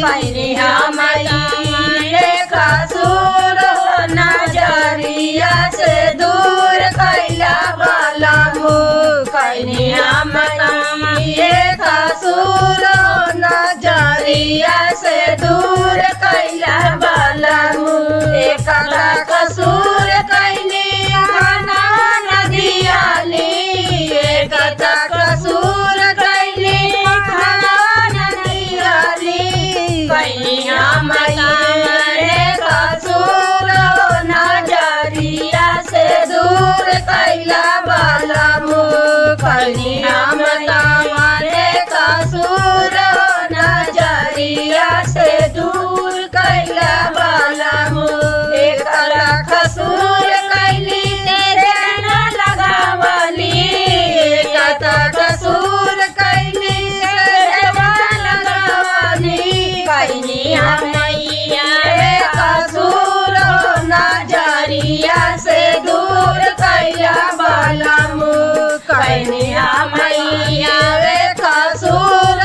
कैनी हमारे कसूर नजरिया से दूर कैला वाला कैनी हमारे कसूर नजरिया से दूर कैला वाला एक कसूर कैनी खाना नदियाली एक कसूर कैनी खाना नदियाली कैनी हमारे कसूर नजरिया से दूर कैला वाला कैनी हमारे कसूर नजरिया से दूर कैला वाला एक कसूर कैली तेरे न लगावली एक कसूर कैली तेरे लगावली कैनी हमैया कसूर नजरिया से दूर कैला वाला कैनी हमैया कसूर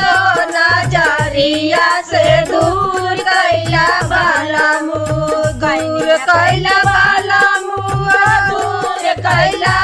नजरिया से दूर कैला वाला दूर कैला वाला दूर कैला